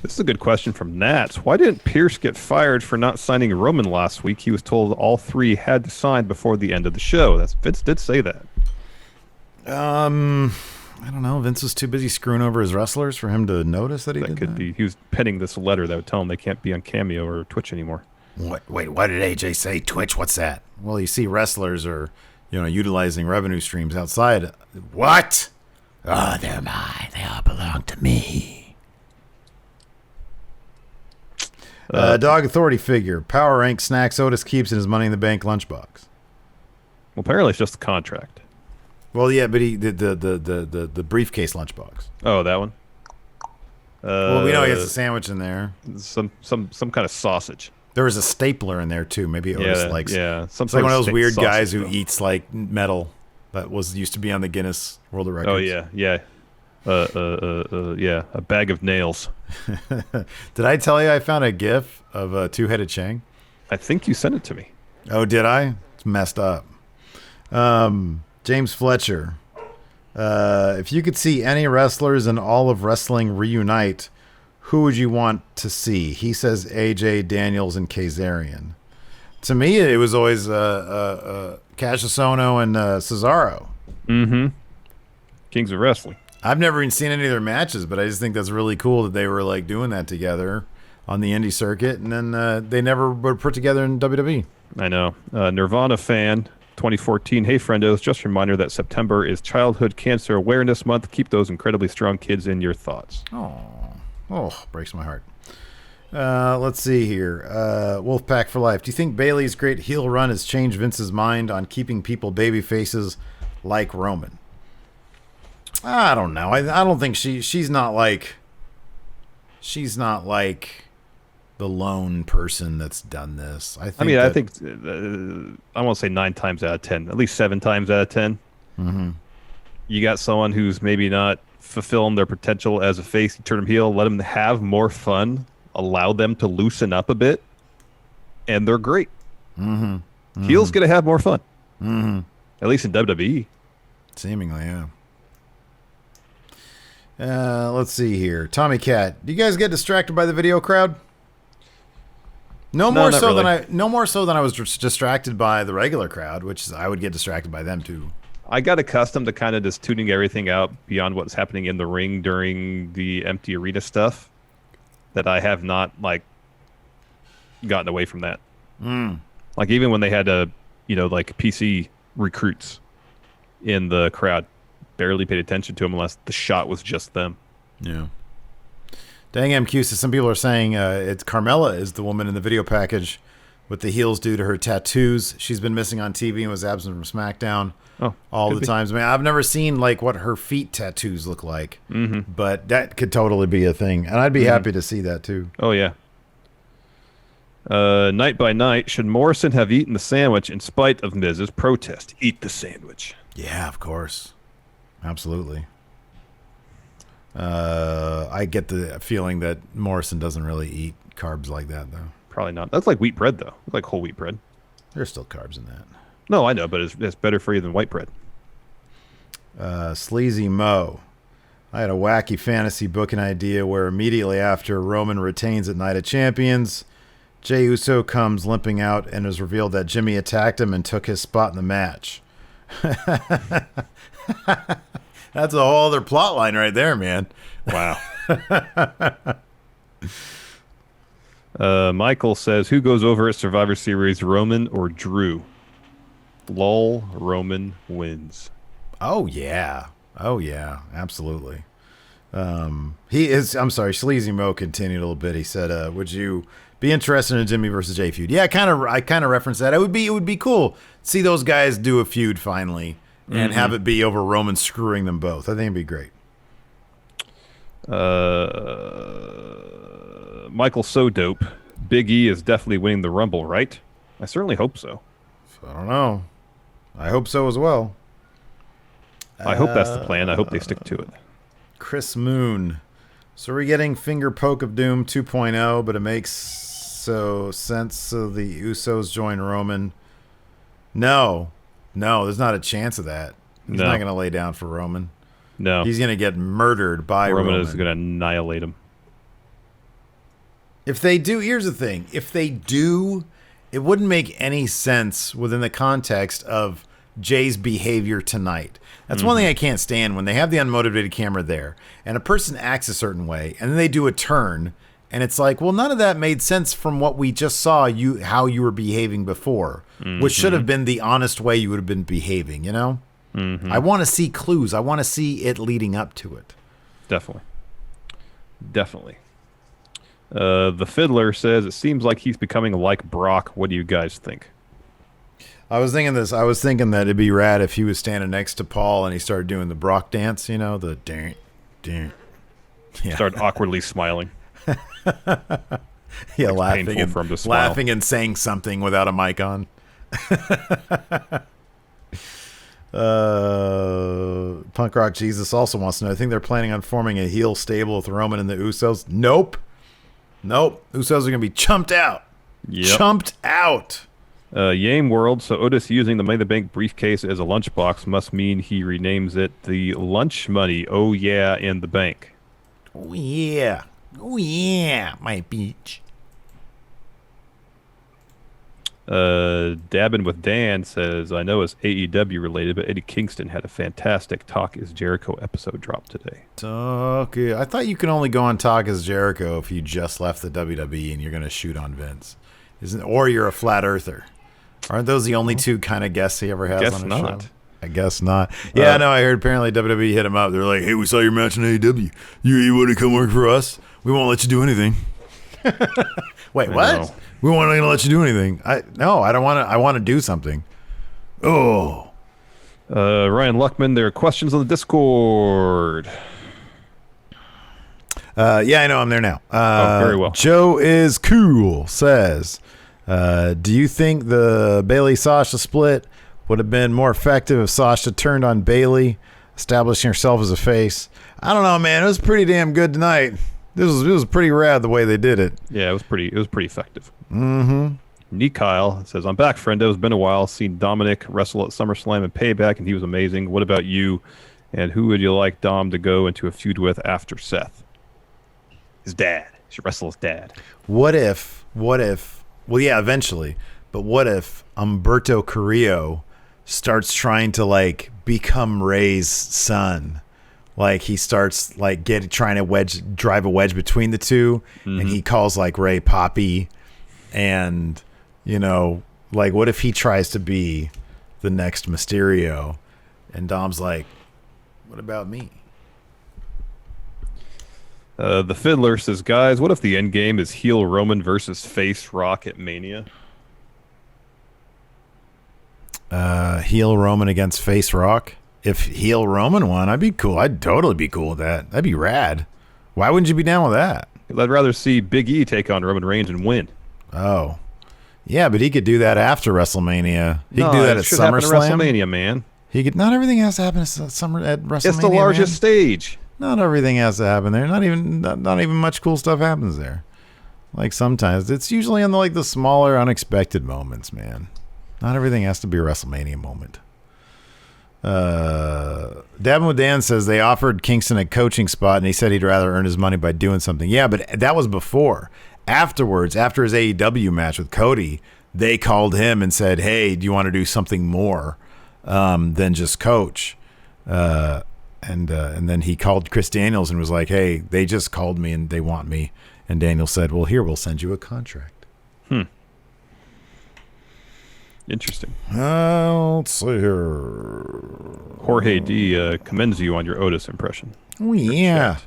This is a good question from Nats. Why didn't Pierce get fired for not signing Roman last week? He was told all three had to sign before the end of the show. Vince did say that. I don't know. Vince was too busy screwing over his wrestlers for him to notice that he did that. That could be. He was penning this letter that would tell him they can't be on Cameo or Twitch anymore. Wait, what did AJ say? Twitch? What's that? Well, you see, wrestlers are. Utilizing revenue streams outside. What? Oh, they're mine. They all belong to me. Dog Authority figure. Power rank snacks Otis keeps in his Money in the Bank lunchbox. Well, apparently it's just the contract. Well, yeah, but the briefcase lunchbox. Oh, that one. Well, we know he has a sandwich in there. Some kind of sausage. There was a stapler in there too. Maybe Otis likes. Yeah, it's like one of those weird guys who eats like metal that used to be on the Guinness World of Records. Oh yeah. A bag of nails. Did I tell you I found a GIF of a two-headed Chang? I think you sent it to me. Oh, did I? It's messed up. James Fletcher. If you could see any wrestlers in all of wrestling reunite, who would you want to see? He says AJ, Daniels, and Kazarian. To me, it was always Cassius Ohno and Cesaro. Mm-hmm. Kings of Wrestling. I've never even seen any of their matches, but I just think that's really cool that they were like doing that together on the indie circuit, and then they never were put together in WWE. I know. Nirvana fan 2014. Hey, friendos, just a reminder that September is Childhood Cancer Awareness Month. Keep those incredibly strong kids in your thoughts. Oh, breaks my heart. Let's see here. Wolfpack for life. Do you think Bayley's great heel run has changed Vince's mind on keeping people baby faces like Roman? I don't know. I don't think she's not like the lone person that's done this. I think I won't say 9 times out of 10, at least 7 times out of 10. Mm-hmm. You got someone who's maybe not fulfilling their potential as a face. You turn them heel, let them have more fun, allow them to loosen up a bit, and they're great. Mm-hmm. Mm-hmm. Heel's gonna have more fun. Mm-hmm. At least in WWE. Seemingly, yeah. Let's see here. Tommy Cat, do you guys get distracted by the video crowd? No more so than I was distracted by the regular crowd, which is I would get distracted by them too. I got accustomed to kind of just tuning everything out beyond what's happening in the ring during the empty arena stuff. that I have not like gotten away from that. Mm. Like even when they had like PC recruits in the crowd, barely paid attention to them unless the shot was just them. Yeah. Dang MQ says some people are saying it's Carmella is the woman in the video package with the heels due to her tattoos. She's been missing on TV and was absent from SmackDown all the times. I mean, I've never seen like what her feet tattoos look like, but that could totally be a thing, and I'd be happy to see that too. Oh yeah. Night by night, should Morrison have eaten the sandwich in spite of Miz's protest? Eat the sandwich. Yeah, of course, absolutely. I get the feeling that Morrison doesn't really eat carbs like that, though. Probably not. That's like wheat bread, though. It's like whole wheat bread. There's still carbs in that. No, I know, but it's better for you than white bread. Sleazy Mo. I had a wacky fantasy booking idea where immediately after Roman retains at Night of Champions, Jey Uso comes limping out and is revealed that Jimmy attacked him and took his spot in the match. That's a whole other plot line right there, man. Wow. Michael says, who goes over at Survivor Series, Roman or Drew? Lol, Roman wins. Oh, yeah. Oh, yeah. Absolutely. He is, I'm sorry, Sleazy Mo continued a little bit. He said, would you be interested in a Jimmy versus Jey feud? Yeah, I kind of referenced that. It would be cool to see those guys do a feud finally and have it be over Roman screwing them both. I think it'd be great. Michael's so dope. Big E is definitely winning the Rumble, right? I certainly hope so. I don't know. I hope so as well. I hope that's the plan. I hope they stick to it. Chris Moon. So we're getting Finger Poke of Doom 2.0, but it makes sense so the Usos join Roman. No, there's not a chance of that. He's not going to lay down for Roman. No. He's going to get murdered by Roman. Roman is going to annihilate him. If they do, here's the thing. If they do, it wouldn't make any sense within the context of Jay's behavior tonight. That's one thing I can't stand, when they have the unmotivated camera there and a person acts a certain way and then they do a turn and it's like, well, none of that made sense from what we just saw how you were behaving before, which should have been the honest way you would have been behaving, you know? I want to see clues. I want to see it leading up to it. Definitely. The Fiddler says, it seems like he's becoming like Brock. What do you guys think? I was thinking this. I was thinking that it'd be rad if he was standing next to Paul and he started doing the Brock dance, you know, the ding. Yeah. Start awkwardly smiling. Yeah, like laughing and saying something without a mic on. Punk Rock Jesus also wants to know, I think they're planning on forming a heel stable with Roman and the Usos. Nope. Usos are going to be chumped out. Yep. Chumped out. Yame World. So Otis using the Money in the Bank briefcase as a lunchbox must mean he renames it the Lunch Money. Oh yeah, in the bank. Oh yeah, my beach. Dabbing with Dan says, I know it's AEW related, but Eddie Kingston had a fantastic Talk is Jericho episode drop today. Okay. I thought you could only go on Talk is Jericho if you just left the WWE and you're going to shoot on Vince. Or you're a flat earther. Aren't those the only two kind of guests he ever has on his show? I guess not. Yeah, no, I heard apparently WWE hit him up. They're like, hey, we saw your match in AEW. You want to come work for us? We won't let you do anything. Wait, what? We won't let you do anything. I don't want to. I want to do something. Oh. Ryan Luckman, there are questions on the Discord. Yeah, I know. I'm there now. Very well. Joe is cool says, do you think the Bayley-Sasha split would have been more effective if Sasha turned on Bayley, establishing herself as a face? I don't know, man. It was pretty damn good tonight. It was pretty rad the way they did it. Yeah, it was pretty effective. Nick Kyle says, I'm back, Friendo. It's been a while. Seen Dominic wrestle at SummerSlam and Payback, and he was amazing. What about you? And who would you like Dom to go into a feud with after Seth? His dad. He should wrestle his dad. What if, well, yeah, eventually, but what if Humberto Carrillo starts trying to, like, become Ray's son? like he starts like trying to drive a wedge between the two, and he calls like Ray Poppy, and like what if he tries to be the next Mysterio, and Dom's like, what about me? The Fiddler says, guys, what if the end game is heel Roman versus face Rock at Mania? Heel Roman against face Rock. If heel Roman won, I'd be cool. I'd totally be cool with that. That'd be rad. Why wouldn't you be down with that? I'd rather see Big E take on Roman Reigns and win. Oh. Yeah, but he could do that after WrestleMania. He could do that at SummerSlam. WrestleMania, man. He could. Not everything has to happen at WrestleMania. It's the largest stage. Not everything has to happen there. Not even much cool stuff happens there. Like sometimes it's usually on the smaller, unexpected moments, man. Not everything has to be a WrestleMania moment. Dabbing with Dan says they offered Kingston a coaching spot and he said he'd rather earn his money by doing something. Yeah, but that was before. Afterwards, after his AEW match with Cody, they called him and said, hey, do you want to do something more than just coach? And then he called Chris Daniels and was like, hey, they just called me and they want me. And Daniels said, well, here, we'll send you a contract. Interesting. Let's see here. Jorge D commends you on your Otis impression. Oh, yeah.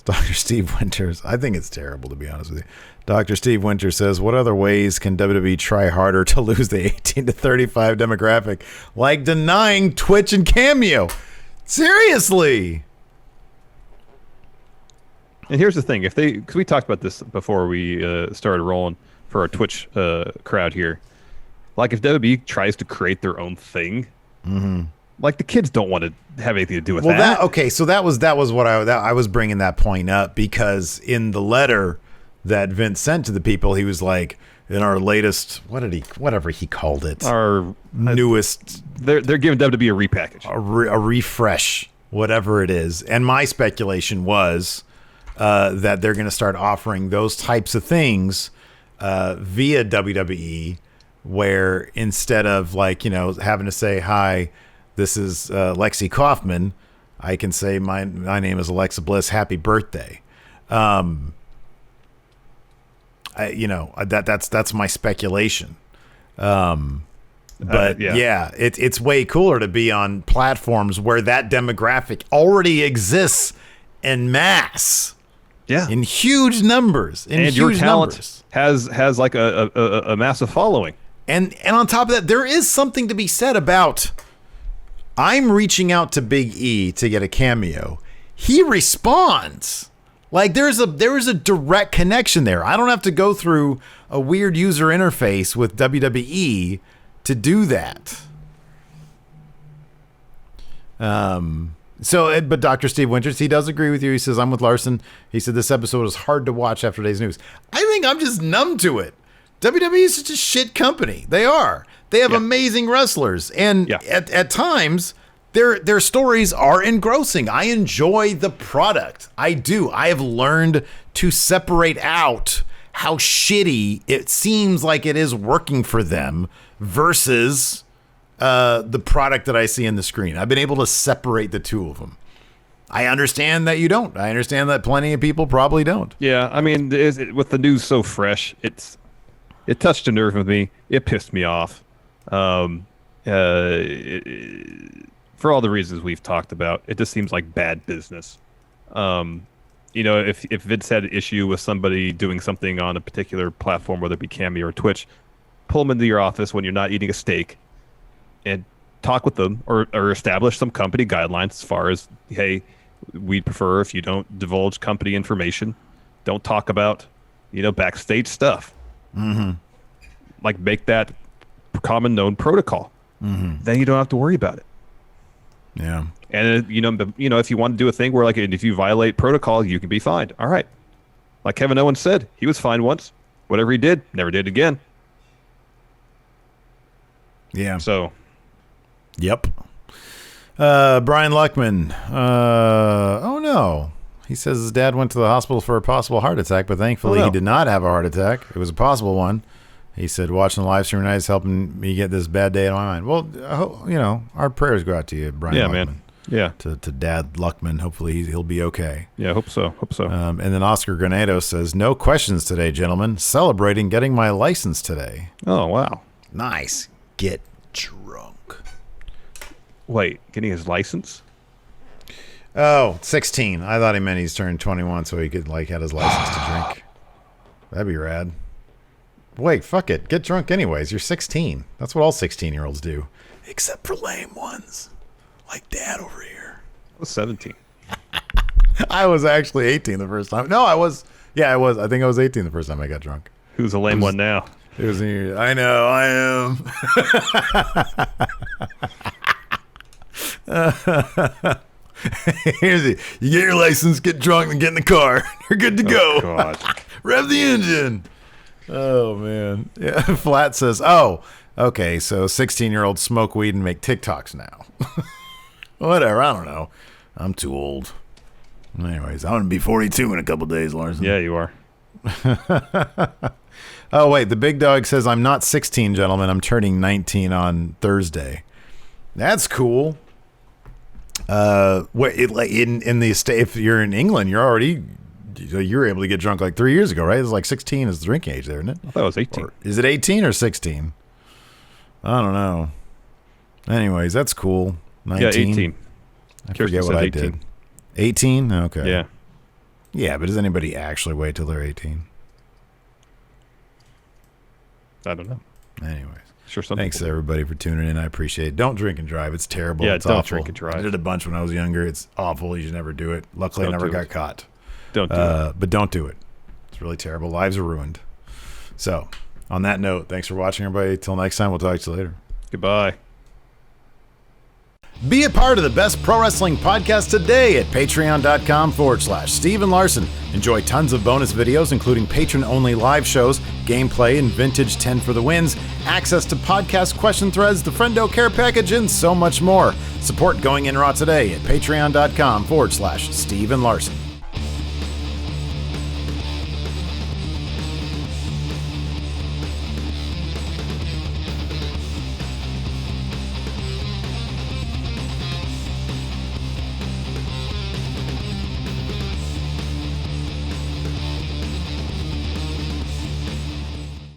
Dr. Steve Winters. I think it's terrible, to be honest with you. Dr. Steve Winters says, what other ways can WWE try harder to lose the 18 to 35 demographic? Like denying Twitch and Cameo. Seriously. And here's the thing. Because we talked about this before we started rolling for our Twitch crowd here. Like if WWE tries to create their own thing, like the kids don't want to have anything to do with that. So that was what I was bringing that point up, because in the letter that Vince sent to the people, he was like, in our latest, whatever he called it, our newest, they're giving WWE a repackage, a refresh, whatever it is. And my speculation was that they're going to start offering those types of things via WWE. Where instead of having to say, hi, this is Lexi Kaufman, I can say my name is Alexa Bliss, happy birthday. That's my speculation. It's way cooler to be on platforms where that demographic already exists en masse. Yeah. In huge numbers. And your talent has like a massive following. And on top of that, there is something to be said about, I'm reaching out to Big E to get a cameo. He responds. Like there is a direct connection there. I don't have to go through a weird user interface with WWE to do that. But Dr. Steve Winters, he does agree with you. He says, I'm with Larson. He said this episode is hard to watch after today's news. I think I'm just numb to it. WWE is such a shit company. They are. They have amazing wrestlers. And at times, their stories are engrossing. I enjoy the product. I do. I have learned to separate out how shitty it seems like it is working for them versus the product that I see on the screen. I've been able to separate the two of them. I understand that you don't. I understand that plenty of people probably don't. Yeah, I mean, with the news so fresh, it touched a nerve with me. It pissed me off. For all the reasons we've talked about, it just seems like bad business. If Vince had an issue with somebody doing something on a particular platform, whether it be Cameo or Twitch, pull them into your office when you're not eating a steak and talk with them or establish some company guidelines as far as, hey, we'd prefer if you don't divulge company information. Don't talk about, backstage stuff. Mm-hmm. Like make that common known protocol. Mm-hmm. Then you don't have to worry about it. Yeah. And if you want to do a thing where if you violate protocol, you can be fined. All right. Like Kevin Owens said, he was fined once. Whatever he did, never did again. Yeah. So. Yep. Brian Luckman. Oh no. He says his dad went to the hospital for a possible heart attack, but thankfully he did not have a heart attack. It was a possible one. He said, watching the live stream tonight is helping me get this bad day out of my mind. Well, our prayers go out to you, Brian. Yeah, Luckman. man. to Dad Luckman. Hopefully he'll be okay. Yeah, hope so. And then Oscar Granado says, no questions today, gentlemen. Celebrating getting my license today. Oh, wow. Nice. Get drunk. Wait, getting his license? Oh, 16. I thought he meant he's turned 21 so he could, had his license to drink. That'd be rad. Wait, fuck it. Get drunk anyways. You're 16. That's what all 16-year-olds do. Except for lame ones. Like Dad over here. I was 17. I was actually 18 the first time. No, I was. Yeah, I was. I think I was 18 the first time I got drunk. Who's a lame one now? It was. I know. I am. Here's it. You get your license, get drunk, and get in the car. You're good to go. God. Rev the engine. Oh, man. Yeah. Flat says, oh, okay, so 16-year-olds smoke weed and make TikToks now. Whatever. I don't know. I'm too old. Anyways, I'm going to be 42 in a couple days, Larson. Yeah, you are. Oh, wait. The big dog says, I'm not 16, gentlemen. I'm turning 19 on Thursday. That's cool. In the state, if you're in England, you're able to get drunk 3 years ago, right? It's 16 is the drinking age there, isn't it? I thought it was 18. Or is it 18 or 16? I don't know. Anyways, that's cool. 19. Yeah, 18. I forget what I did. 18? Okay. Yeah. Yeah, but does anybody actually wait till they're 18? I don't know. Anyways. Sure. Thanks everybody for tuning in. I appreciate it. Don't drink and drive. It's terrible. Yeah, it's don't awful. drink and drive. I did it a bunch when I was younger. It's awful. You should never do it. Luckily, I never got caught. Don't do it. But don't do it. It's really terrible. Lives are ruined. So, on that note, thanks for watching, everybody. Till next time, we'll talk to you later. Goodbye. Be a part of the best pro wrestling podcast today at patreon.com/Steve and Larson. Enjoy tons of bonus videos, including patron-only live shows, gameplay, and vintage 10 for the wins, access to podcast question threads, the Friendo Care Package, and so much more. Support Going In Raw today at patreon.com/Steve and Larson.